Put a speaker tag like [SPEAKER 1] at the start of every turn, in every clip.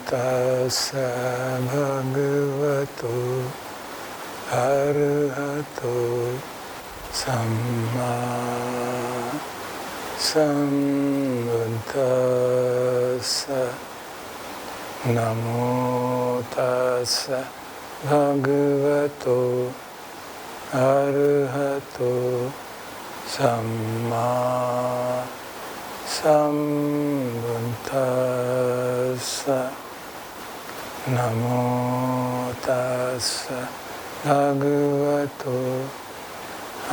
[SPEAKER 1] तस्स भगवतो अरहतो सम्मा सम्बुद्दस्स नमो तस्स भगवतो अरहतो सम्मा सम्बुद्दस्स नमो तस्स भगवतो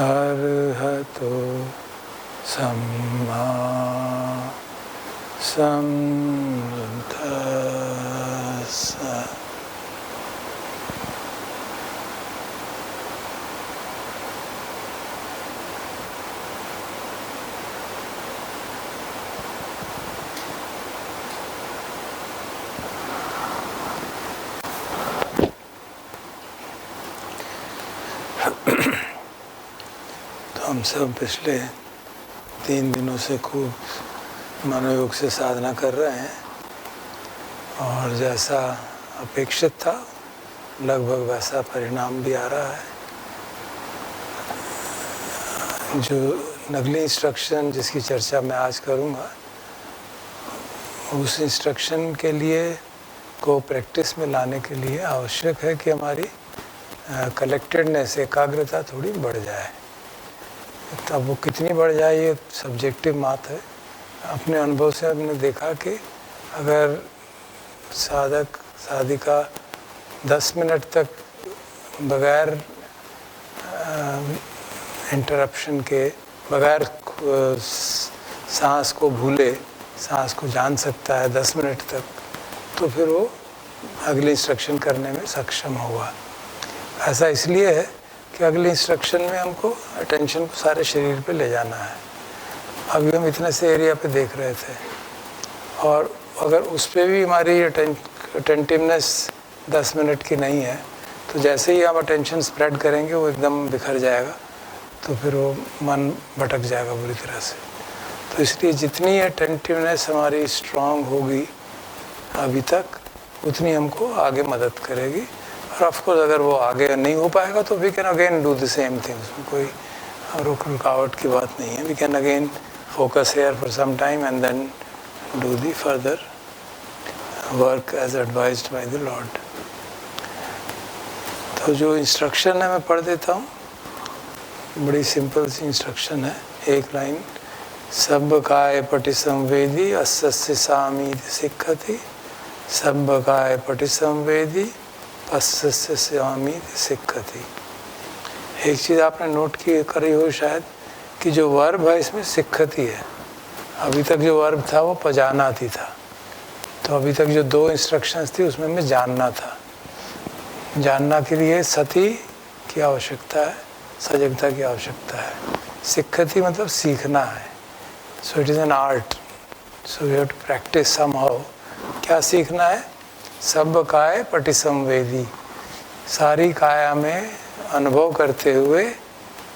[SPEAKER 1] अरहतो सम्मा सम्बुद्दस्स। हम सब पिछले 3 दिनों से खूब मनोयोग से साधना कर रहे हैं और जैसा अपेक्षित था लगभग वैसा परिणाम भी आ रहा है। जो नकली इंस्ट्रक्शन जिसकी चर्चा मैं आज करूंगा, उस इंस्ट्रक्शन के लिए को प्रैक्टिस में लाने के लिए आवश्यक है कि हमारी कलेक्टेडनेस, एकाग्रता थोड़ी बढ़ जाए। तब वो कितनी बढ़ जाए ये सब्जेक्टिव बात है। अपने अनुभव से हमने देखा कि अगर साधक साधिका 10 मिनट तक बगैर इंटरप्शन के, बगैर सांस को भूले सांस को जान सकता है 10 मिनट तक, तो फिर वो अगली इंस्ट्रक्शन करने में सक्षम होगा। ऐसा इसलिए है कि अगली इंस्ट्रक्शन में हमको अटेंशन को सारे शरीर पे ले जाना है। अभी हम इतने से एरिया पे देख रहे थे और अगर उस पर भी हमारी अटेंटिवनेस 10 मिनट की नहीं है, तो जैसे ही हम अटेंशन स्प्रेड करेंगे वो एकदम बिखर जाएगा, तो फिर वो मन भटक जाएगा बुरी तरह से। तो इसलिए जितनी अटेंटिवनेस हमारी स्ट्रांग होगी अभी तक, उतनी हमको आगे मदद करेगी। और ऑफकोर्स अगर वो आगे नहीं हो पाएगा तो we can again do the same thing. उसमें कोई रुकावट की बात नहीं है। We can again focus here for some time and then do the further work as advised by the lord. तो जो इंस्ट्रक्शन है मैं पढ़ देता हूँ। बड़ी सिंपल सी इंस्ट्रक्शन है, एक लाइन। सब काय पटि संवेदी अस्स्य सामी सिक्खति, सब काय पटि संवेदी पश्य स्वामी सिक्खति। एक चीज़ आपने नोट की करी हो शायद कि जो वर्ब है इसमें सिक्खति है। अभी तक जो वर्ब था वो पजानाति था। तो अभी तक जो 2 इंस्ट्रक्शंस थी उसमें हमें जानना था। जानना के लिए सती की आवश्यकता है, सजगता की आवश्यकता है। सिक्खति मतलब सीखना है। So it is an art, so we have to practice somehow. क्या सीखना है? सब काय पटि संवेदी, सारी काया में अनुभव करते हुए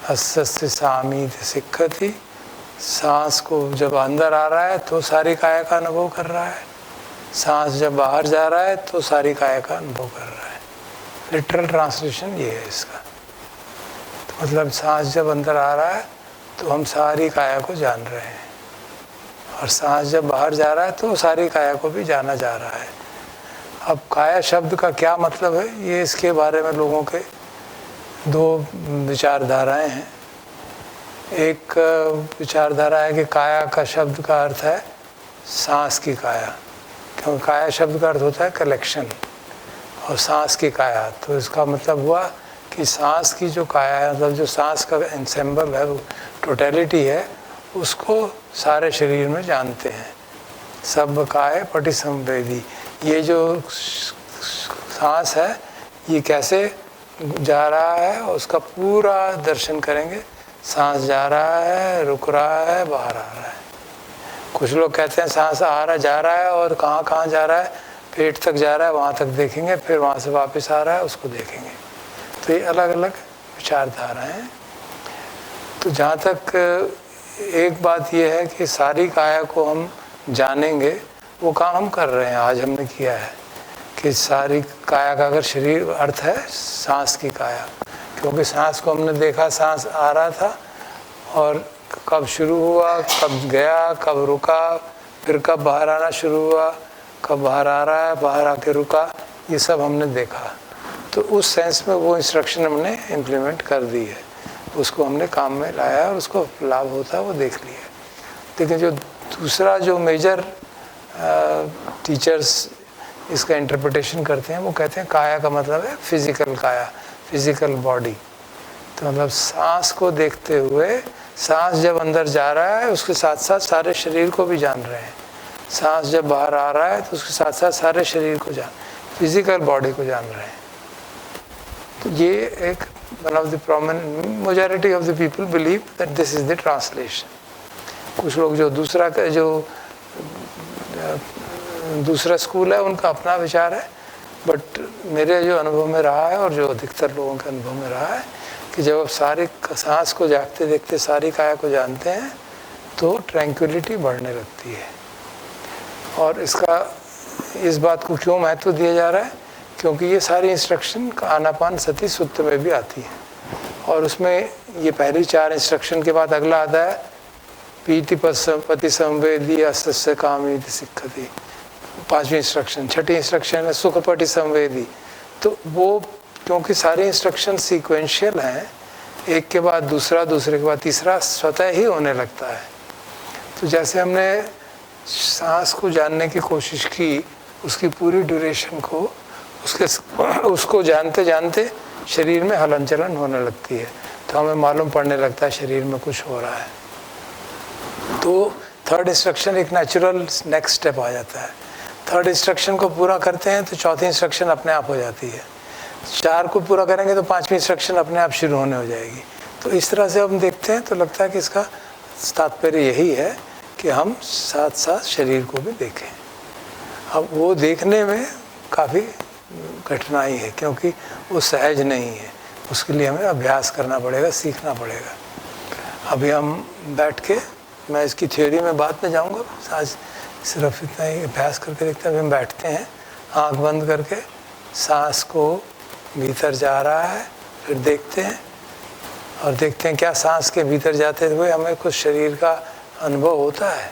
[SPEAKER 1] अस्स्य सामी सिक्खति। सांस को जब अंदर आ रहा है तो सारी काया का अनुभव कर रहा है, सांस जब बाहर जा रहा है तो सारी काया का अनुभव कर रहा है। लिटरल ट्रांसलेशन ये है इसका। तो मतलब सांस जब अंदर आ रहा है तो हम सारी काया को जान रहे हैं, और सांस जब बाहर जा रहा है तो सारी काया को भी जाना जा रहा है। अब काया शब्द का क्या मतलब है, ये इसके बारे में लोगों के 2 विचारधाराएं हैं। एक विचारधारा है कि काया का शब्द का अर्थ है सांस की काया, क्योंकि काया शब्द का अर्थ होता है कलेक्शन, और सांस की काया। तो इसका मतलब हुआ कि सांस की जो काया है, मतलब जो सांस का एंसेम्बल है, वो टोटलिटी है, उसको सारे शरीर में जानते हैं। सब काय पटि संवेदी। ये जो सांस है ये कैसे जा रहा है उसका पूरा दर्शन करेंगे। सांस जा रहा है, रुक रहा है, बाहर आ रहा है। कुछ लोग कहते हैं सांस आ रहा जा रहा है और कहाँ कहाँ जा रहा है, पेट तक जा रहा है वहाँ तक देखेंगे, फिर वहाँ से वापस आ रहा है उसको देखेंगे। तो ये अलग अलग विचारधाराएं हैं। तो जहाँ तक एक बात यह है कि सारी काया को हम जानेंगे, वो काम हम कर रहे हैं, आज हमने किया है। कि सारी काया का अगर शरीर अर्थ है सांस की काया, क्योंकि सांस को हमने देखा, सांस आ रहा था और कब शुरू हुआ, कब गया, कब रुका, फिर कब बाहर आना शुरू हुआ, कब बाहर आ रहा है, बाहर आके रुका, ये सब हमने देखा। तो उस सेंस में वो इंस्ट्रक्शन हमने इम्प्लीमेंट कर दी है, उसको हमने काम में लाया और उसको लाभ होता है वो देख लिया। लेकिन जो दूसरा जो मेजर टीचर्स इसका इंटरप्रिटेशन करते हैं वो कहते हैं काया का मतलब है फिजिकल काया, फिजिकल बॉडी। तो मतलब सांस को देखते हुए, सांस जब अंदर जा रहा है उसके साथ साथ सारे शरीर को भी जान रहे हैं, सांस जब बाहर आ रहा है तो उसके साथ साथ सारे शरीर को फिजिकल बॉडी को जान रहे हैं। तो ये एक one of the prominent, majority of the people believe that this is the translation. कुछ लोग जो दूसरा स्कूल है उनका अपना विचार है, बट मेरे जो अनुभव में रहा है और जो अधिकतर लोगों के अनुभव में रहा है कि जब आप सारी सांस को जागते देखते सारी काया को जानते हैं तो ट्रैंक्विलिटी बढ़ने लगती है। और इस बात को क्यों महत्व दिया जा रहा है, क्योंकि ये सारी इंस्ट्रक्शन आनापान सती सुत्त में भी आती है, और उसमें ये पहली 4 इंस्ट्रक्शन के बाद अगला आता है पीति पति संवेदी अस्स्य कामीति सिक्खति, 5वीं इंस्ट्रक्शन। 6ठी इंस्ट्रक्शन है सुखपति संवेदी। तो वो क्योंकि सारे इंस्ट्रक्शन सीक्वेंशियल हैं, एक के बाद दूसरा, दूसरे के बाद तीसरा स्वतः ही होने लगता है। तो जैसे हमने सांस को जानने की कोशिश की, उसकी पूरी ड्यूरेशन को उसको जानते जानते शरीर में हलन चलन होने लगती है, तो हमें मालूम पड़ने लगता है शरीर में कुछ हो रहा है। तो 3rd इंस्ट्रक्शन एक नेचुरल नेक्स्ट स्टेप आ जाता है। 3rd इंस्ट्रक्शन को पूरा करते हैं तो 4थी इंस्ट्रक्शन अपने आप हो जाती है। 4 को पूरा करेंगे तो 5वीं इंस्ट्रक्शन अपने आप शुरू होने हो जाएगी। तो इस तरह से हम देखते हैं तो लगता है कि इसका तात्पर्य यही है कि हम साथ साथ शरीर को भी देखें। अब वो देखने में काफ़ी कठिनाई है क्योंकि वो सहज नहीं है, उसके लिए हमें अभ्यास करना पड़ेगा, सीखना पड़ेगा। अभी हम बैठ के, मैं इसकी थ्योरी में बाद में जाऊंगा, आज सिर्फ इतना ही अभ्यास करके देखते हैं। अभी हम बैठते हैं आँख बंद करके, सांस को भीतर जा रहा है, फिर देखते हैं और देखते हैं क्या सांस के भीतर जाते हुए हमें कुछ शरीर का अनुभव होता है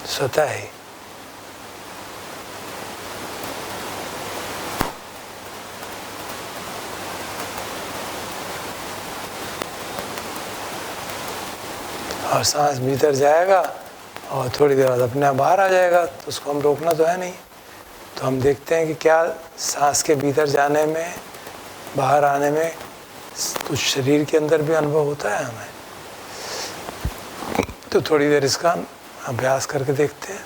[SPEAKER 1] स्वतः ही। और सांस भीतर जाएगा और थोड़ी देर बाद अपने आप बाहर आ जाएगा, तो उसको हम रोकना तो है नहीं। तो हम देखते हैं कि क्या सांस के भीतर जाने में, बाहर आने में कुछ शरीर के अंदर भी अनुभव होता है हमें। तो थोड़ी देर इसका अभ्यास करके देखते हैं।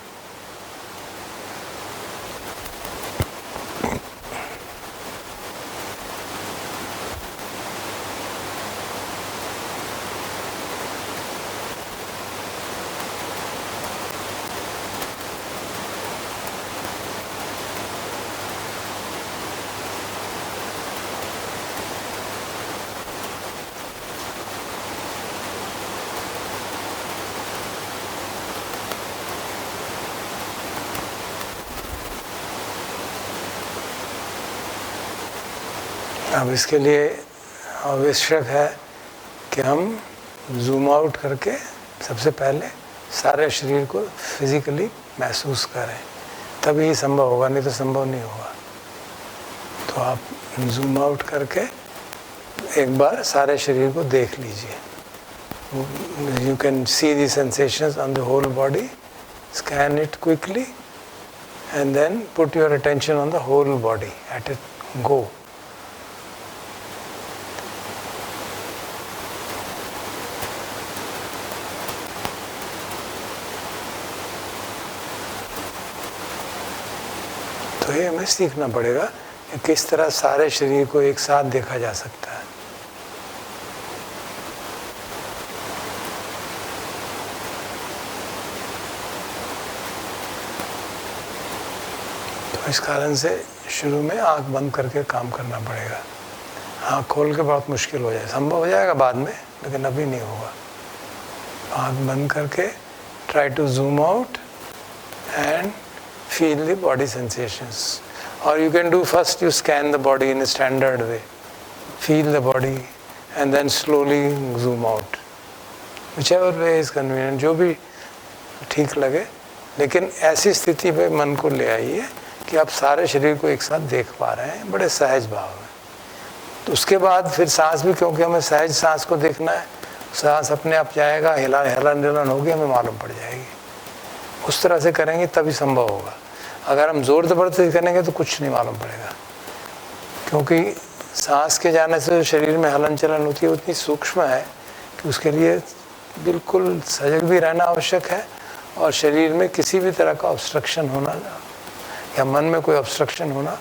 [SPEAKER 1] अब इसके लिए आवश्यक है कि हम जूम आउट करके सबसे पहले सारे शरीर को फिजिकली महसूस करें, तभी संभव होगा, नहीं तो संभव नहीं होगा। तो आप जूम आउट करके एक बार सारे शरीर को देख लीजिए। You can see the sensations on the whole body, scan it quickly and then put your attention on the whole body at it go. तो ये हमें सीखना पड़ेगा कि किस तरह सारे शरीर को एक साथ देखा जा सकता है। तो इस कारण से शुरू में आंख बंद करके काम करना पड़ेगा। आंख खोल के बहुत मुश्किल हो जाए, संभव हो जाएगा बाद में, लेकिन अभी नहीं होगा। आंख बंद करके try to zoom out and feel the body sensations. Or you can do first, you scan the body in a standard way, feel the body and then slowly zoom out. Whichever way is convenient, जो भी ठीक लगे, लेकिन ऐसी स्थिति में मन को ले आइए कि आप सारे शरीर को एक साथ देख पा रहे हैं बड़े सहज भाव में. तो उसके बाद फिर सांस भी, क्योंकि हमें सहज सांस को देखना है, सांस अपने आप जाएगा, हिलन हिलन होगी, हमें मालूम पड़ जाएगी. उस तरह से करेंगे तभी संभव होगा. अगर हम जोर ज़बरदस्ती करेंगे तो कुछ नहीं मालूम पड़ेगा, क्योंकि सांस के जाने से जो शरीर में हलन चलन होती है उतनी सूक्ष्म है कि उसके लिए बिल्कुल सजग भी रहना आवश्यक है, और शरीर में किसी भी तरह का ऑब्स्ट्रक्शन होना या मन में कोई ऑब्स्ट्रक्शन होना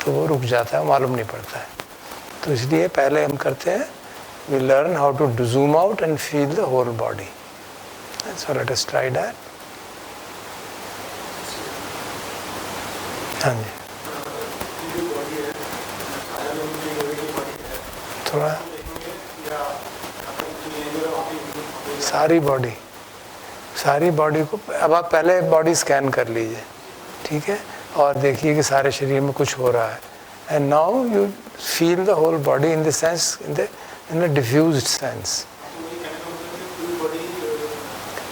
[SPEAKER 1] तो वो रुक जाता है, मालूम नहीं पड़ता है. तो इसलिए पहले हम करते हैं, we learn how to zoom out and feel the whole body. So let us try that. हाँ जी, थोड़ा सारी बॉडी को अब आप पहले बॉडी स्कैन कर लीजिए, ठीक है, और देखिए कि सारे शरीर में कुछ हो रहा है. And now you feel the whole body in the sense, in the diffused sense.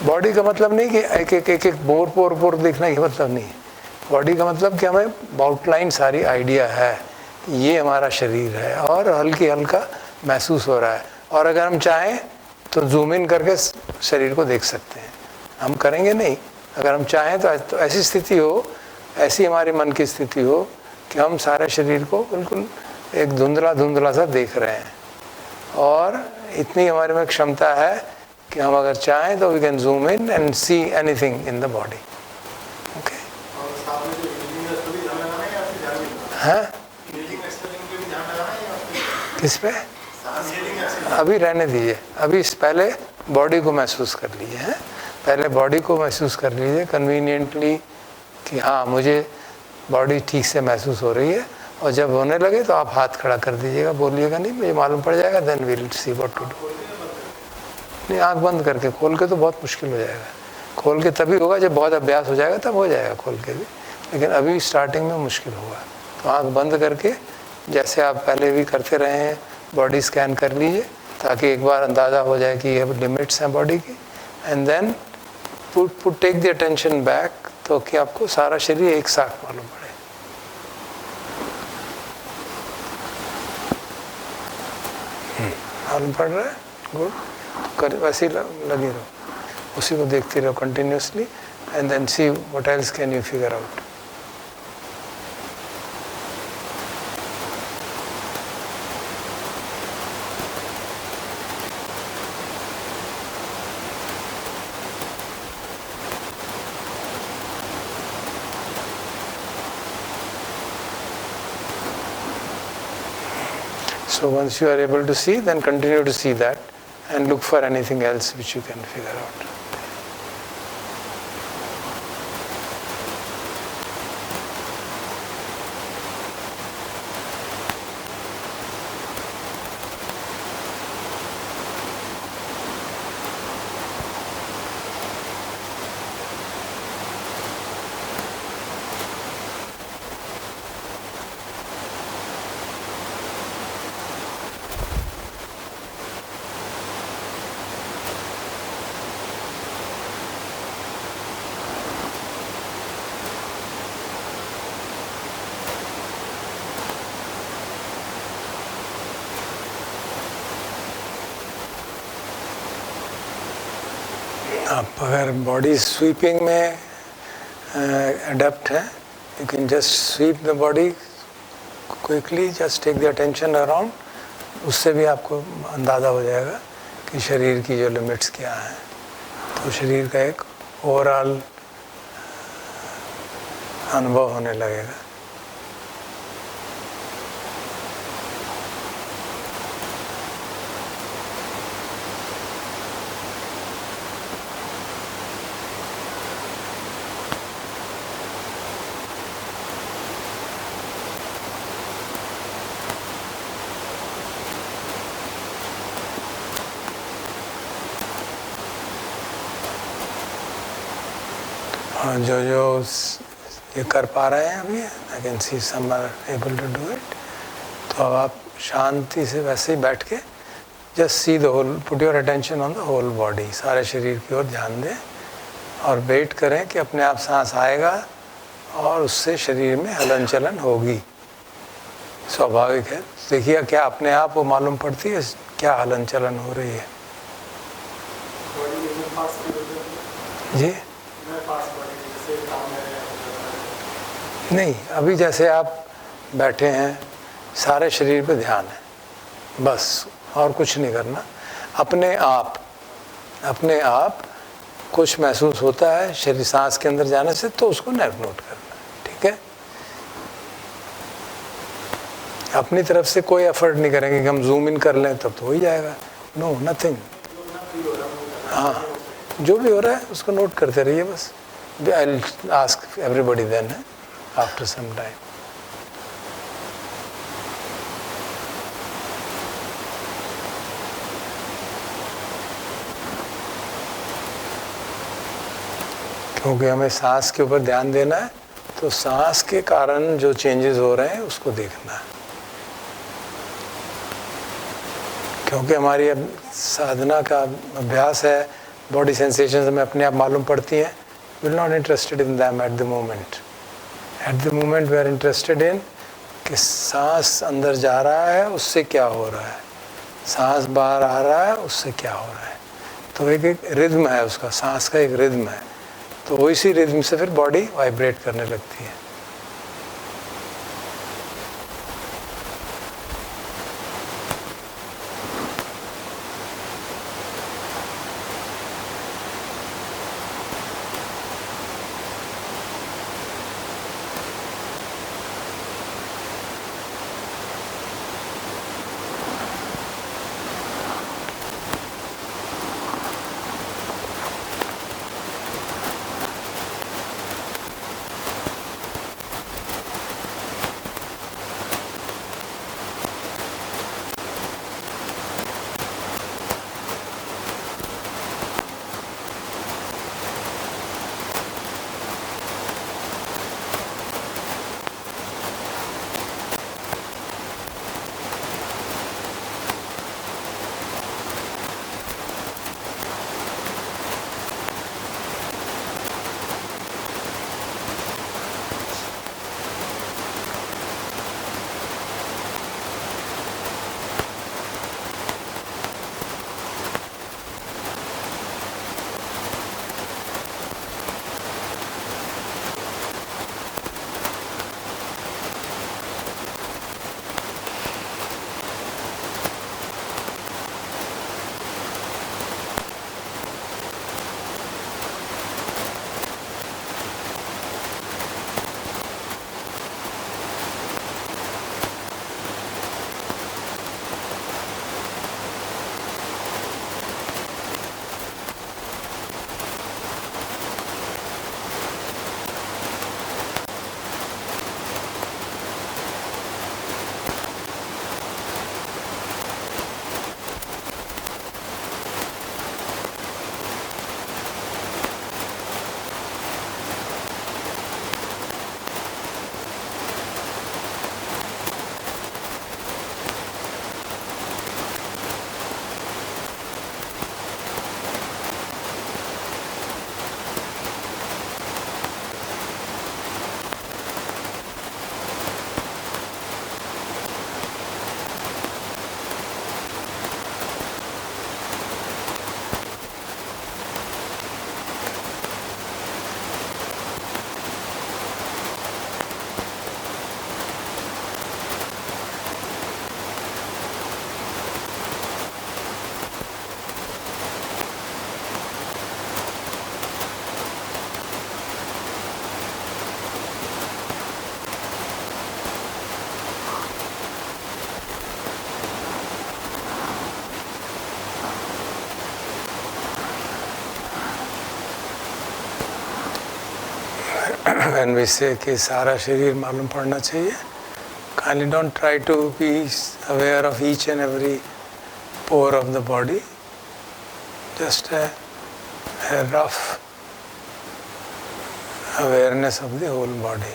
[SPEAKER 1] Body का मतलब नहीं कि एक पोर देखना के मतलब नहीं है. बॉडी का मतलब कि हमें आउटलाइन सारी आइडिया है, ये हमारा शरीर है और हल्का महसूस हो रहा है. और अगर हम चाहें तो जूम इन करके शरीर को देख सकते हैं. हम करेंगे नहीं. अगर हम चाहें तो ऐसी स्थिति हो, ऐसी हमारे मन की स्थिति हो कि हम सारे शरीर को बिल्कुल एक धुंधला सा देख रहे हैं, और इतनी हमारे में क्षमता है कि हम अगर चाहें तो we can zoom in and see anything in the body. Okay. हाँ, किस पे? अभी रहने दीजिए, अभी पहले बॉडी को महसूस कर लीजिए. हैं, पहले बॉडी को महसूस कर लीजिए कन्वीनियंटली कि हाँ मुझे बॉडी ठीक से महसूस हो रही है. और जब होने लगे तो आप हाथ खड़ा कर दीजिएगा, बोलिएगा नहीं, मुझे मालूम पड़ जाएगा. Then we will see what to do. नहीं, आँख बंद करके, खोल के तो बहुत मुश्किल हो जाएगा. खोल के तभी होगा जब बहुत अभ्यास हो जाएगा, तब हो जाएगा खोल के भी, लेकिन अभी स्टार्टिंग में मुश्किल होगा. तो आँख बंद करके जैसे आप पहले भी करते रहे हैं बॉडी स्कैन कर लीजिए, ताकि एक बार अंदाज़ा हो जाए कि ये लिमिट्स हैं बॉडी की. And then put take the attention back, तो कि आपको सारा शरीर एक साथ मालूम पड़े. मालूम पड़ रहा है? गुड. कर वैसे ही लगी रहो, उसी को देखती रहो continuously. And then see what else can you figure out. So once you are able to see, then continue to see that and look for anything else which you can figure out. आप अगर body sweeping में adept है, you can just sweep the body quickly, just take the attention around. उससे भी आपको अंदाज़ा हो जाएगा कि शरीर की जो लिमिट्स क्या हैं. तो शरीर का एक ओवरऑल अनुभव होने लगेगा. जो ये कर पा रहे हैं अभी, I can see some are able to do it. तो अब आप शांति से वैसे ही बैठ के just see the whole, put your attention on the whole body, सारे शरीर की ओर ध्यान दें और वेट करें कि अपने आप सांस आएगा और उससे शरीर में हलन चलन होगी, स्वाभाविक है। देखिए क्या अपने आप वो मालूम पड़ती है क्या हलन चलन हो रही है जी? नहीं, अभी जैसे आप बैठे हैं, सारे शरीर पे ध्यान है, बस और कुछ नहीं करना। अपने आप कुछ महसूस होता है शरीर सांस के अंदर जाने से, तो उसको नोट करना, ठीक है? अपनी तरफ से कोई एफर्ट नहीं करेंगे कि हम जूम इन कर लें तब तो हो ही जाएगा। No, nothing. हाँ, जो भी हो रहा है उसको नोट करते रहिए बस। I will ask everybody then after some time. क्योंकि हमें सांस के ऊपर ध्यान देना है, तो सांस के कारण जो चेंजेस हो रहे हैं उसको देखना है। क्योंकि हमारी अब साधना का अभ्यास है, बॉडी सेंसेशंस हमें अपने आप मालूम पड़ती हैं। We are not interested in them at the moment. At the moment we are interested in कि सांस अंदर जा रहा है, उससे क्या हो रहा है, सांस बाहर आ रहा है, उससे क्या हो रहा है। तो एक रिद्म है उसका, सांस का एक रिद्म है, तो इसी रिद्म से फिर बॉडी वाइब्रेट करने लगती है। when we say कि सारा शरीर मालूम पड़ना चाहिए, kindly don't try to be aware of each and every pore of the body. Just a rough awareness of the whole body.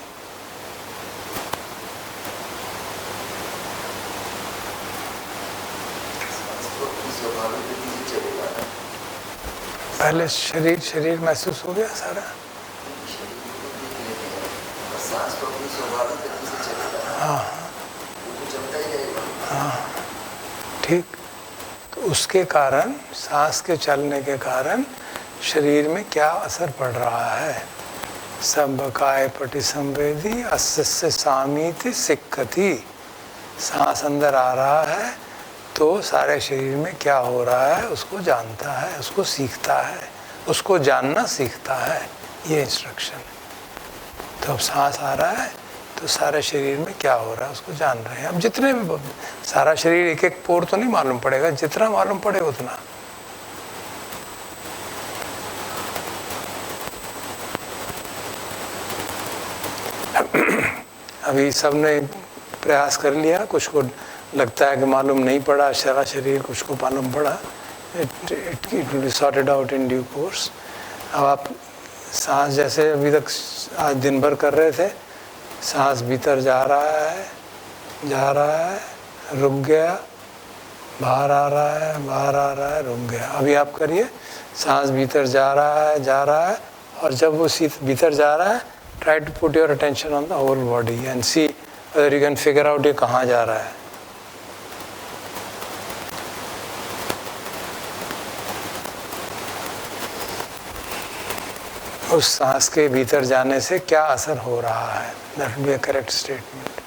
[SPEAKER 1] पहले शरीर महसूस हो गया सारा। हाँ हाँ ठीक। तो उसके कारण, सांस के चलने के कारण शरीर में क्या असर पड़ रहा है। सब काय पटि संवेदी अस्य सामीति सिक्खति। सांस अंदर आ रहा है तो सारे शरीर में क्या हो रहा है उसको जानता है, उसको सीखता है, उसको जानना सीखता है। ये इंस्ट्रक्शन है। तो अब सांस आ रहा है तो सारे शरीर में क्या हो रहा है उसको जान रहे हैं। अब जितने भी, सारा शरीर एक एक पोर तो नहीं मालूम पड़ेगा, जितना मालूम पड़े उतना। अभी सबने प्रयास कर लिया, कुछ को लगता है कि मालूम नहीं पड़ा सारा शरीर, कुछ को मालूम पड़ा। It will be sorted out in due course. अब आप सांस जैसे अभी तक आज दिन भर कर रहे थे, सांस भीतर जा रहा है, रुक गया, बाहर आ रहा है, रुक गया। अभी आप करिए, सांस भीतर जा रहा है और जब वो भीतर जा रहा है, try to put your attention on the whole body and see whether you can figure out ये कहाँ जा रहा है। उस सांस के भीतर जाने से क्या असर हो रहा है। That will be a correct statement.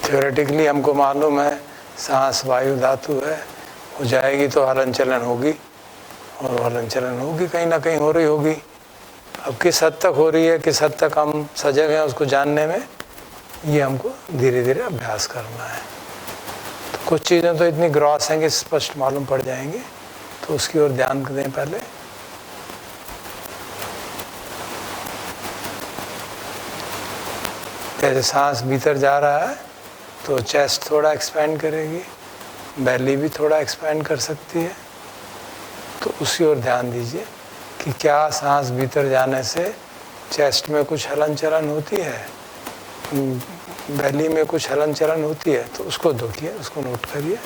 [SPEAKER 1] Theoretically हमको मालूम है सांस वायु धातु है, हो जाएगी तो हलन चलन होगी, और हलन चलन होगी कहीं ना कहीं हो रही होगी। अब किस हद तक हो रही है, किस हद तक हम सजग हैं उसको जानने में, ये हमको धीरे धीरे अभ्यास करना है। तो कुछ चीज़ें तो इतनी ग्रॉस हैं कि स्पष्ट मालूम पड़ जाएंगी, तो उसकी ओर ध्यान दें पहले। जैसे सांस भीतर जा रहा है तो चेस्ट थोड़ा एक्सपैंड करेगी, बेली भी थोड़ा एक्सपैंड कर सकती है। तो उसी ओर ध्यान दीजिए कि क्या सांस भीतर जाने से चेस्ट में कुछ हलन चलन होती है, बेली में कुछ हलन चलन होती है, तो उसको देखिए, उसको नोट करिए।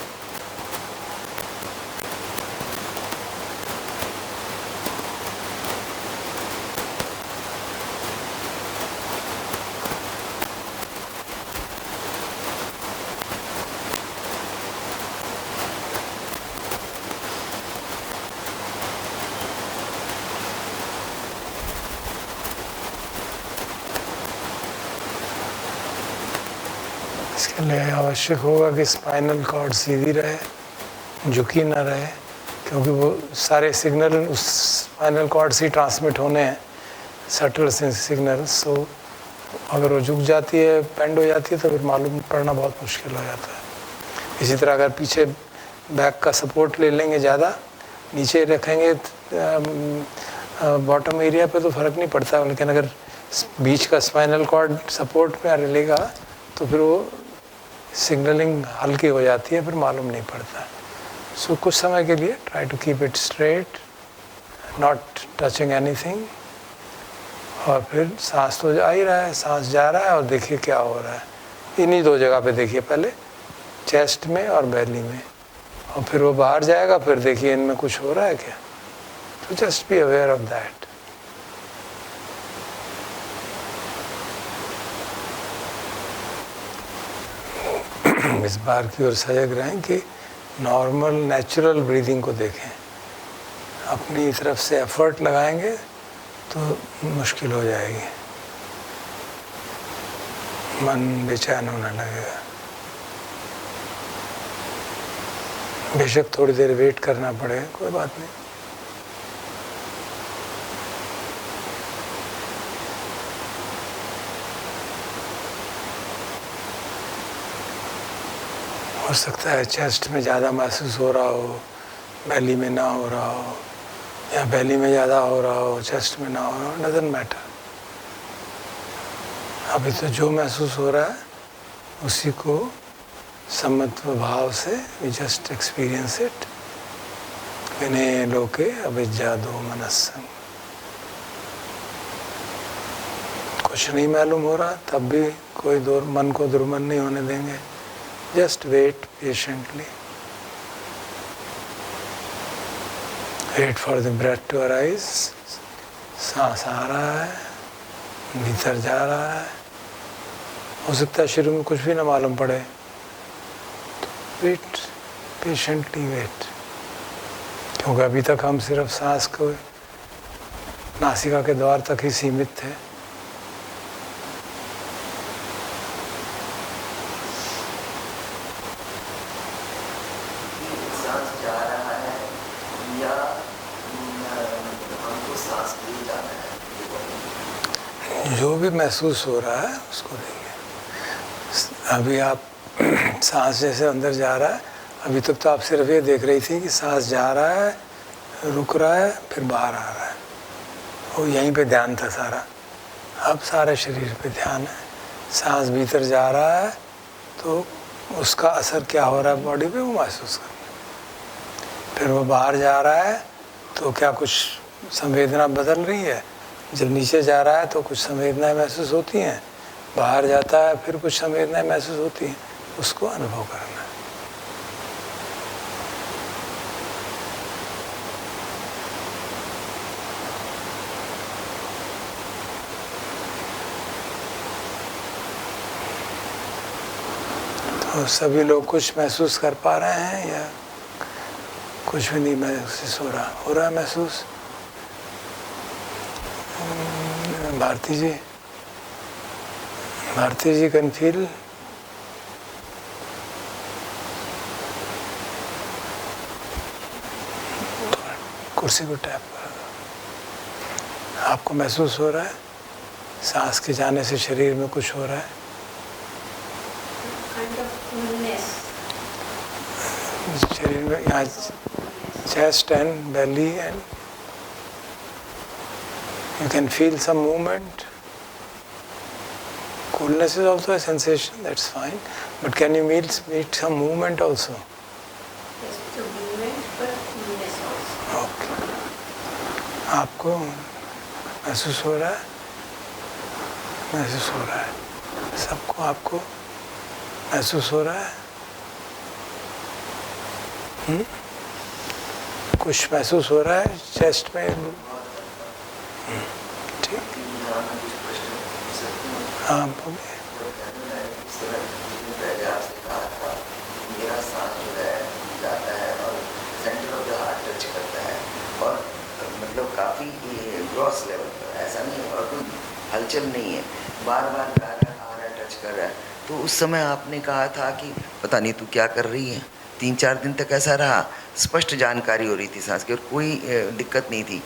[SPEAKER 1] इसके लिए आवश्यक होगा कि स्पाइनल कॉर्ड सीधी रहे, झुकी न रहे, क्योंकि वो सारे सिग्नल उस स्पाइनल कॉर्ड से ट्रांसमिट होने हैं, सटल सिग्नल। सो अगर वो झुक जाती है, पेंड हो जाती है, तो फिर मालूम पड़ना बहुत मुश्किल हो जाता है। इसी तरह अगर पीछे बैक का सपोर्ट ले लेंगे, ज़्यादा नीचे रखेंगे बॉटम एरिया पे तो फ़र्क नहीं पड़ता, लेकिन अगर बीच का स्पाइनल कॉर्ड सपोर्ट में लेगा तो फिर वो सिग्नलिंग हल्की हो जाती है, फिर मालूम नहीं पड़ता। सो कुछ समय के लिए try to keep it straight, not touching anything. और फिर सांस तो जा ही रहा है, सांस जा रहा है, और देखिए क्या हो रहा है। इन्हीं दो जगह पे देखिए, पहले चेस्ट में और बेली में, और फिर वो बाहर जाएगा, फिर देखिए इनमें कुछ हो रहा है क्या। तो just be aware of that. इस बार की ओर सजग रहें कि नॉर्मल नेचुरल ब्रीदिंग को देखें। अपनी तरफ से एफर्ट लगाएंगे तो मुश्किल हो जाएगी, मन बेचैन होने लगेगा। बेशक थोड़ी देर वेट करना पड़ेगा, कोई बात नहीं। हो सकता है चेस्ट में ज़्यादा महसूस हो रहा हो, बेली में ना हो रहा हो, या बेली में ज़्यादा हो रहा हो, चेस्ट में ना हो रहा हो, डजंट मैटर। अभी तो जो महसूस हो रहा है उसी को समत्व भाव से वी जस्ट एक्सपीरियंस इट विनय लोके अविद्या दो मनस्संग। कुछ नहीं मालूम हो रहा तब भी कोई मन को दुर्मन नहीं होने देंगे। Just wait patiently, wait for the breath to arise. सांस आ रहा है, भीतर जा रहा है, हो सकता है शुरू में कुछ भी ना मालूम पड़े, तो वेट पेशेंटली वेट। क्योंकि अभी तक हम सिर्फ सांस को नासिका के द्वार तक ही सीमित थे। जो भी महसूस हो रहा है उसको देखिए। अभी आप सांस जैसे अंदर जा रहा है, अभी तक तो आप सिर्फ ये देख रही थी कि सांस जा रहा है, रुक रहा है, फिर बाहर आ रहा है, वो यहीं पे ध्यान था सारा। अब सारे शरीर पे ध्यान है। सांस भीतर जा रहा है तो उसका असर क्या हो रहा है बॉडी पे वो महसूस करना। फिर वो बाहर जा रहा है तो क्या कुछ संवेदना बदल रही है। जब नीचे जा रहा है तो कुछ संवेदनाएं महसूस होती हैं, बाहर जाता है फिर कुछ संवेदनाएं महसूस होती हैं, उसको अनुभव करना है। तो सभी लोग कुछ महसूस कर पा रहे हैं या कुछ भी नहीं महसूस हो रहा? हो रहा है महसूस? भारती जी कैन फील। कुर्सी को टैप कर। आपको महसूस हो रहा है सांस के जाने से शरीर में कुछ हो रहा है? शरीर में यहाँ chest and belly and you can feel some movement. Coolness is also a sensation, that's fine. But can you meet some movement also?
[SPEAKER 2] Yes, the movement, but coolness also.
[SPEAKER 1] Okay. आपको महसूस हो रहा है? महसूस हो रहा है। सबको आपको महसूस हो रहा है? कुछ महसूस हो रहा है चेस्ट में? हाँ बोलिए।
[SPEAKER 3] मेरा सांस जो है जाता है और centre of the heart touch करता है और मतलब काफ़ी ग्रॉस लेवल पर, ऐसा नहीं और कोई हलचल नहीं है, बार बार जा रहा आ रहा है, टच कर रहा है। तो उस समय आपने कहा था कि पता नहीं तू क्या कर रही है। 3-4 दिन तक ऐसा रहा, स्पष्ट जानकारी हो रही थी सांस की और कोई दिक्कत नहीं थी।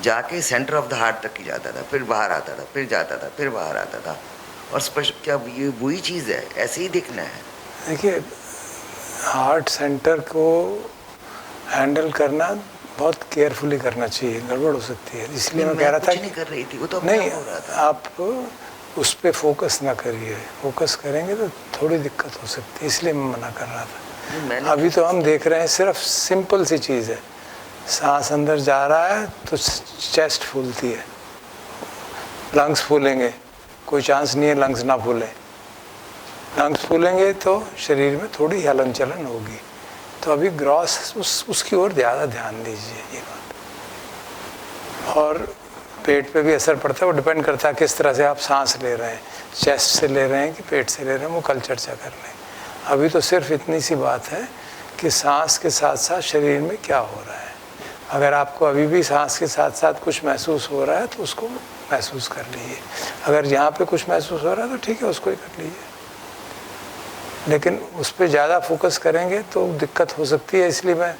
[SPEAKER 3] जाके सेंटर ऑफ द हार्ट तक ही जाता था, फिर बाहर आता था, फिर जाता था, फिर बाहर आता था और स्पष्ट। क्या ये वही चीज़ है? ऐसे ही दिखना है?
[SPEAKER 1] देखिए, हार्ट सेंटर को हैंडल करना बहुत केयरफुली करना चाहिए, गड़बड़ हो सकती है। इसलिए मैं कह रहा था
[SPEAKER 3] नहीं कर रही थी, वो तो
[SPEAKER 1] नहीं
[SPEAKER 3] हो रहा था।
[SPEAKER 1] आप उस पर फोकस ना करिए। फोकस करेंगे तो थोड़ी दिक्कत हो सकती है, इसलिए मैं मना कर रहा था। अभी तो हम देख रहे हैं सिर्फ सिंपल सी चीज़ है, सांस अंदर जा रहा है तो चेस्ट फूलती है, लंग्स फूलेंगे, कोई चांस नहीं है लंग्स ना फूलें। लंग्स फूलेंगे तो शरीर में थोड़ी हलन चलन होगी। तो अभी ग्रॉस उसकी ओर ज़्यादा ध्यान दीजिए ये बात। और पेट पे भी असर पड़ता है, वो डिपेंड करता है किस तरह से आप सांस ले रहे हैं, चेस्ट से ले रहे हैं कि पेट से ले रहे हैं, वो कल चर्चा कर रहे हैं। अभी तो सिर्फ इतनी सी बात है कि सांस के साथ साथ शरीर में क्या हो रहा है। अगर आपको अभी भी सांस के साथ साथ कुछ महसूस हो रहा है तो उसको महसूस कर लीजिए। अगर यहाँ पे कुछ महसूस हो रहा है तो ठीक है, उसको ही कर लीजिए। लेकिन उस पर ज़्यादा फोकस करेंगे तो दिक्कत हो सकती है, इसलिए मैं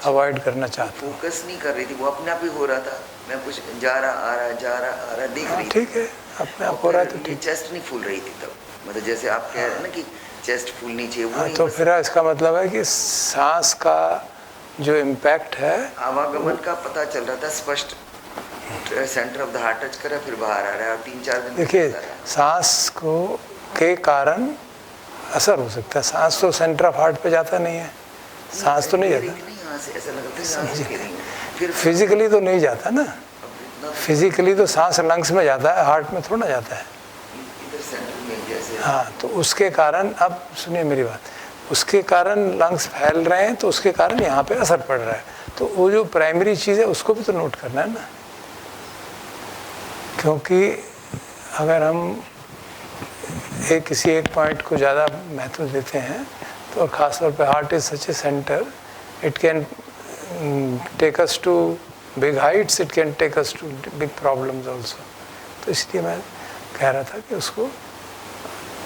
[SPEAKER 1] अवॉइड करना चाहता हूँ।
[SPEAKER 3] फोकस नहीं कर रही थी, वो अपने आप ही हो रहा था। मैं कुछ जा रहा आ रहा जा रहा आ रहा देख रही थी।
[SPEAKER 1] ठीक है, अपने आप हो रहा है तो ठीक।
[SPEAKER 3] चेस्ट नहीं फूल रही थी तब, मतलब जैसे आप कह रहे हैं ना कि चेस्ट फूलनी चाहिए, वो
[SPEAKER 1] तो फिर इसका मतलब है कि सांस का जो इम्पैक्ट है,
[SPEAKER 3] आवागमन का पता चल रहा था स्पष्ट। Centre of the heart touch करा, फिर बाहर आ रहा है और 3-4 दिन।
[SPEAKER 1] देखिए, सांस को के कारण असर हो सकता है। सांस तो सेंटर ऑफ हार्ट पे जाता नहीं है, सांस तो नहीं जाता।
[SPEAKER 3] से ऐसा लगता है सांस रुक रही है। फिर
[SPEAKER 1] फिजिकली तो नहीं जाता ना,
[SPEAKER 3] इतना
[SPEAKER 1] फिजिकली तो सांस लंग्स में जाता है, हार्ट में थोड़ा जाता है।
[SPEAKER 3] इधर सेंटर में जैसे
[SPEAKER 1] हाँ, तो उसके कारण, अब सुनिए मेरी बात, उसके कारण लंग्स फैल रहे हैं, तो उसके कारण यहाँ पे असर पड़ रहा है। तो वो जो प्राइमरी चीज़ है उसको भी तो नोट करना है ना, क्योंकि अगर हम किसी एक पॉइंट को ज़्यादा महत्व देते हैं तो, और ख़ास तौर पे heart is such a centre, it can take us to big heights, it can take us to big problems also. तो इसलिए मैं कह रहा था कि उसको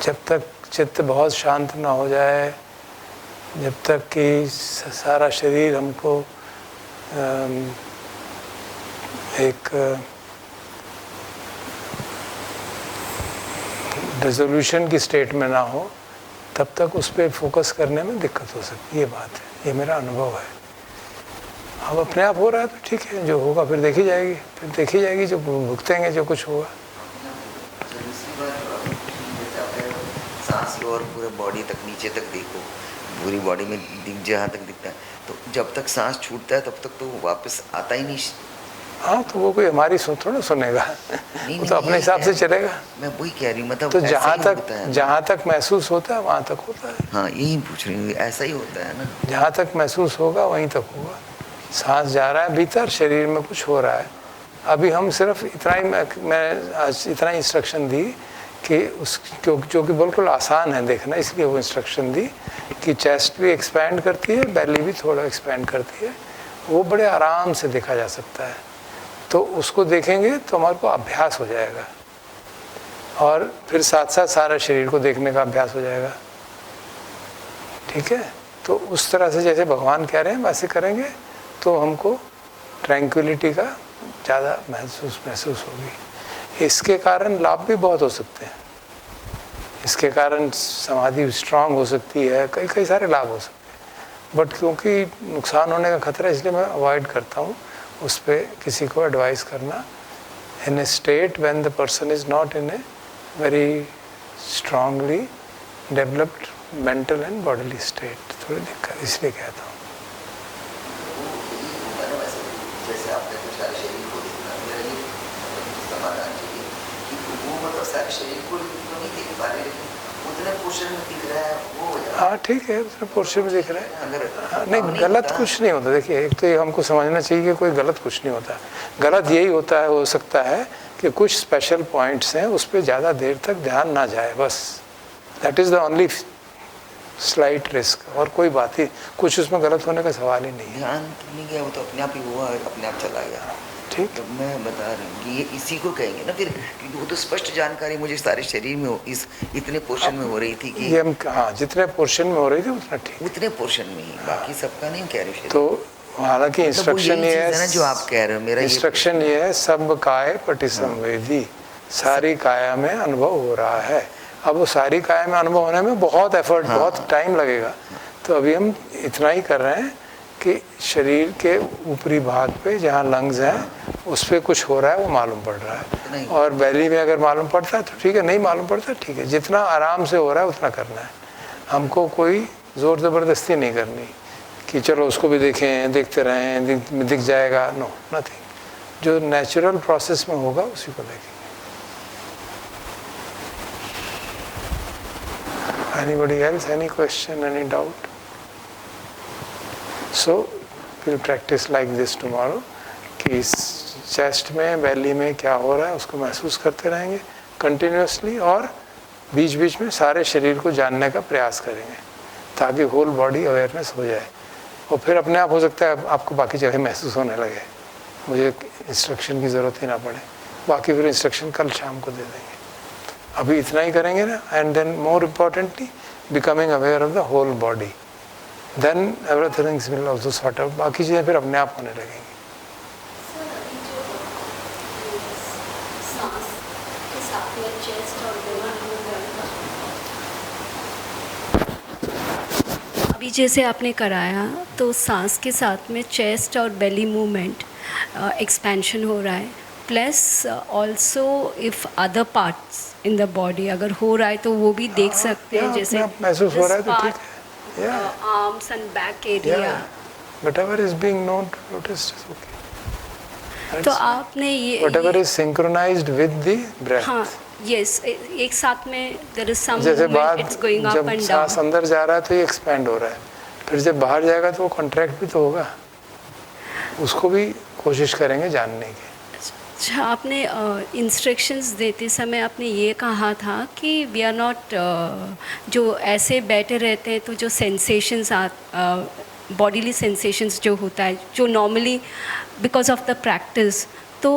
[SPEAKER 1] जब तक चित्त बहुत शांत ना हो जाए, जब तक कि सारा शरीर हमको एक रेजोल्यूशन की स्टेट में ना हो, तब तक उस पर फोकस करने में दिक्कत हो सकती है। ये बात है, ये मेरा अनुभव है। अब अपने आप हो रहा है तो ठीक है, जो होगा फिर देखी जाएगी, फिर देखी जाएगी, जो भुगतेंगे जो कुछ होगा।
[SPEAKER 3] सांस लो और पूरे बॉडी तक, नीचे तक देखो, पूरी बॉडी में जहाँ तक दिखता है, तो जब तक सांस छूटता है तब तक तो वापस आता ही नहीं।
[SPEAKER 1] हाँ, तो वो कोई हमारी थोड़ा सुनेगा, वो तो अपने हिसाब से चलेगा।
[SPEAKER 3] मैं वही कह रही हूँ, मतलब
[SPEAKER 1] तो जहाँ तक महसूस होता है वहाँ तक होता है।
[SPEAKER 3] हाँ, यही पूछ रही हूँ, ऐसा ही होता है ना।
[SPEAKER 1] जहाँ तक महसूस होगा वहीं तक होगा। सांस जा रहा है भीतर, शरीर में कुछ हो रहा है। अभी हम सिर्फ इतना ही, मैं आज इतना ही इंस्ट्रक्शन दी कि उस जो कि बिल्कुल आसान है देखना, इसलिए वो इंस्ट्रक्शन दी कि चेस्ट भी एक्सपैंड करती है, बेली भी थोड़ा एक्सपैंड करती है, वो बड़े आराम से देखा जा सकता है। तो उसको देखेंगे तो हमारे को अभ्यास हो जाएगा, और फिर साथ साथ सारा शरीर को देखने का अभ्यास हो जाएगा। ठीक है, तो उस तरह से जैसे भगवान कह रहे हैं वैसे करेंगे तो हमको ट्रैंक्विलिटी का ज़्यादा महसूस होगी। इसके कारण लाभ भी बहुत हो सकते हैं, इसके कारण समाधि स्ट्रांग हो सकती है, कई सारे लाभ हो सकते हैं। बट क्योंकि नुकसान होने का खतरा है, इसलिए मैं अवॉइड करता हूँ उस पर किसी को एडवाइस करना। In a state when the person is not in a very strongly developed mental and bodily state, थोड़ी दिक्कत, इसलिए कहता हूँ।
[SPEAKER 3] जैसे आपने कुछ सारे शरीर को देखना, मेरा ये समाधान चाहिए कि वो मतलब सारे शरीर को तो नहीं देख पा रहे, लेकिन उतने पोर्शन में दिख रहा है वो हो जाए।
[SPEAKER 1] हाँ ठीक है, उतने पोर्शन में दिख रहा है।
[SPEAKER 3] अगर
[SPEAKER 1] नहीं, गलत कुछ नहीं होता। देखिए, एक तो ये हमको समझना चाहिए कि कोई गलत कुछ नहीं होता। गलत यही होता है, हो सकता है कि कुछ स्पेशल पॉइंट्स हैं उस पर ज़्यादा देर तक ध्यान ना जाए, बस। That is the only slight risk, और कोई बात ही, कुछ उसमें गलत होने का सवाल ही नहीं है।
[SPEAKER 3] ध्यान नहीं गया, वो तो अपने आप ही हुआ, अपने आप चला गया।
[SPEAKER 1] ठीक,
[SPEAKER 3] तो मैं बता रही हूँ कि ये इसी को कहेंगे ना फिर, क्योंकि वो तो स्पष्ट जानकारी मुझे सारे शरीर में इतने पोर्शन में हो रही थी कि
[SPEAKER 1] ये हम, हाँ, जितने पोर्शन में हो रही थी उतना ठीक,
[SPEAKER 3] उतने पोर्शन में ही, बाकी सबका नहीं कह रहे।
[SPEAKER 1] तो हालांकि इंस्ट्रक्शन ये है
[SPEAKER 3] ना जो आप कह रहे हो, मेरा
[SPEAKER 1] इंस्ट्रक्शन ये है, सब काय पटि संवेदी, सारी काया में अनुभव हो रहा है। अब वो सारी काया में अनुभव होने में बहुत एफर्ट, बहुत टाइम लगेगा। तो अभी हम इतना ही कर रहे हैं कि शरीर के ऊपरी भाग पे जहाँ लंग्स हैं उस पर कुछ हो रहा है, वो मालूम पड़ रहा है। और बैली में अगर मालूम पड़ता है तो ठीक है, नहीं मालूम पड़ता ठीक है। जितना आराम से हो रहा है उतना करना है, हमको कोई ज़ोर ज़बरदस्ती नहीं करनी कि चलो उसको भी देखें, देखते रहें, दिख जाएगा। No, nothing. जो नेचुरल प्रोसेस में होगा उसी को देखें। Anybody else? Any question? Any doubt? So we'll practice like this tomorrow. कि चेस्ट में, बेली में क्या हो रहा है उसको महसूस करते रहेंगे कंटिन्यूसली, और बीच बीच में सारे शरीर को जानने का प्रयास करेंगे ताकि होल बॉडी अवेयरनेस हो जाए। और फिर अपने आप हो सकता है आपको बाकी जगह महसूस होने लगे, मुझे इंस्ट्रक्शन की ज़रूरत ही ना पड़े। बाकी फिर इंस्ट्रक्शन कल शाम को दे देंगे। अभी इतना ही करेंगे ना, and then more importantly becoming aware of the whole body, then everything will also sort out. बाकी चीज़ें फिर अपने आप होने लगेंगी।
[SPEAKER 2] अभी जैसे आपने कराया तो सांस के साथ में चेस्ट और बेली मूवमेंट एक्सपेंशन हो रहा है, plus also if other parts in the body अगर हो रहा है तो वो भी देख सकते हैं, जैसे
[SPEAKER 1] महसूस हो रहा है तो ठीक है।
[SPEAKER 2] Arms and back area,
[SPEAKER 1] whatever is being known to notice is okay.
[SPEAKER 2] तो आपने ये
[SPEAKER 1] Whatever is synchronized with the breath.
[SPEAKER 2] हाँ, yes, एक साथ में there is some
[SPEAKER 1] जैसे
[SPEAKER 2] movement, it's going up
[SPEAKER 1] जब
[SPEAKER 2] and
[SPEAKER 1] सांस
[SPEAKER 2] down.
[SPEAKER 1] अंदर जा रहा है तो ये एक्सपेंड हो रहा है, फिर जब बाहर जाएगा तो वो कॉन्ट्रैक्ट भी तो होगा, उसको भी कोशिश करेंगे जानने की.
[SPEAKER 2] अच्छा, आपने इंस्ट्रक्शंस देते समय आपने ये कहा था कि वी आर नॉट, जो ऐसे बैठे रहते हैं तो जो सेंसेशंस बॉडीली सेंसेशंस जो होता है जो normally because of the practice, तो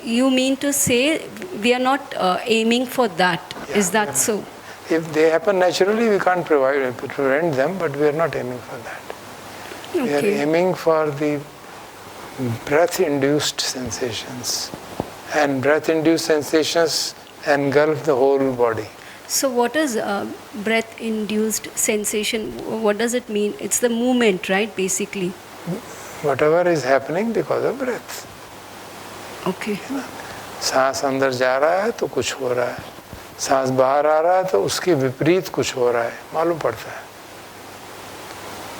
[SPEAKER 2] you mean to say we are not aiming for that, is that so?
[SPEAKER 1] If they happen naturally, we can't prevent them, but we are not aiming for that. We are
[SPEAKER 2] Okay.
[SPEAKER 1] aiming for the breath-induced sensations, and breath-induced sensations engulf the whole body.
[SPEAKER 2] So what is breath-induced sensation? What does it mean? It's the movement, right, basically?
[SPEAKER 1] Whatever is happening because of breath.
[SPEAKER 2] Okay.
[SPEAKER 1] सांस अंदर जा रहा है तो कुछ हो रहा है, सांस बाहर आ रहा है तो उसके विपरीत कुछ हो रहा है, मालूम पड़ता है,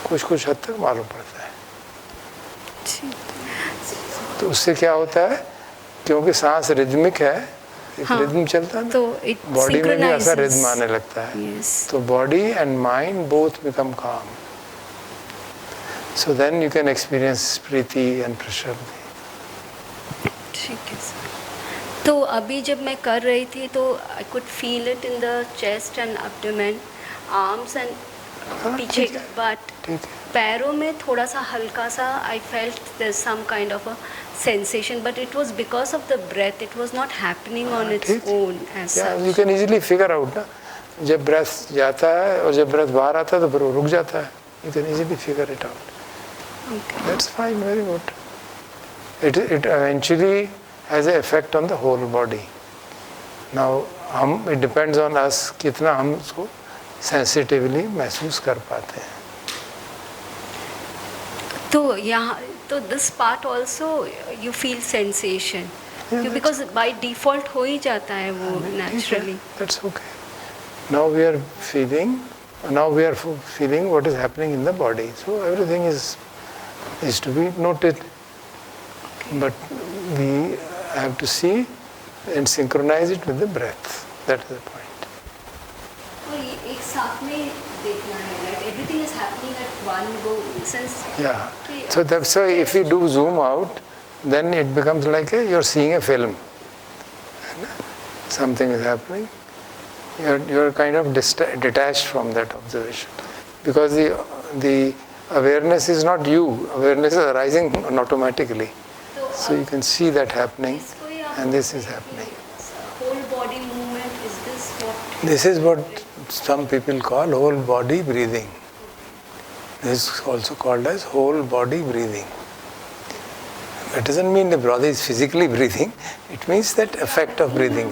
[SPEAKER 1] कुछ कुछ हद तक मालूम पड़ता है. तो उससे क्या होता है, क्योंकि सांस रिदमिक है, एक
[SPEAKER 2] हाँ,
[SPEAKER 1] रिदम चलता है ना,
[SPEAKER 2] तो it
[SPEAKER 1] बॉडी में भी ऐसा
[SPEAKER 2] synchronizes.
[SPEAKER 1] रिदम आने लगता है.
[SPEAKER 2] Yes.
[SPEAKER 1] तो body and mind both become calm. So then you can experience प्रीति एंड प्रशांति.
[SPEAKER 2] ठीक है सर. तो अभी जब मैं कर रही थी तो I could feel it in the chest and abdomen, arms and पीछे,
[SPEAKER 1] ठीक है.
[SPEAKER 2] बट
[SPEAKER 1] ठीक है.
[SPEAKER 2] पैरों में थोड़ा सा हल्का सा I felt there some kind of a sensation, but it was because of the breath, it was not happening on its
[SPEAKER 1] ठीक.
[SPEAKER 2] own as
[SPEAKER 1] या
[SPEAKER 2] such.
[SPEAKER 1] You can easily figure out ना, जब ब्रेथ जाता है और जब ब्रेथ बाहर आता है तो फिर वो रुक जाता है. You can easily figure it out.
[SPEAKER 2] Okay.
[SPEAKER 1] That's fine, very good. It eventually has an effect on the whole body. Now, it depends on us कितना हम उसको sensitively महसूस कर पाते हैं.
[SPEAKER 2] तो यहाँ तो this part also you feel sensation,
[SPEAKER 1] Yeah,
[SPEAKER 2] because by default हो ही जाता है वो naturally.
[SPEAKER 1] That's okay. Now we are feeling what is happening in the body. So everything is to be noted. But we have to see and synchronize it with the breath. That is the point.
[SPEAKER 2] और ये एक साथ में देखना है, right? Everything is happening at one go, since
[SPEAKER 1] Yeah. So if you do zoom out, then it becomes like you're seeing a film. Something is happening. You're kind of detached from that observation, because the awareness is not you. Awareness is arising automatically. So you can see that happening, and this is happening.
[SPEAKER 2] whole body movement, is this what?
[SPEAKER 1] This is what some people call whole body breathing. This is also called as whole body breathing. That doesn't mean the body is physically breathing. It means that effect of breathing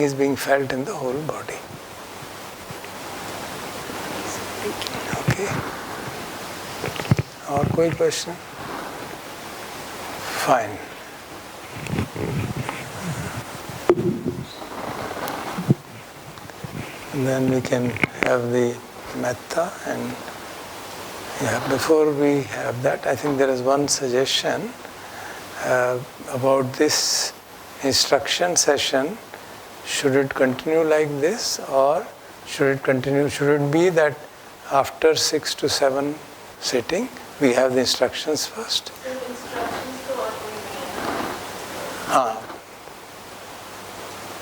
[SPEAKER 1] is being felt in the whole body. Okay. और कोई question? Fine. And then we can have the metta, and before we have that, I think there is one suggestion about this instruction session. Should it continue like this, or should it be that after 6 to 7 sitting we have the instructions first?
[SPEAKER 2] Instructions to
[SPEAKER 1] हाँ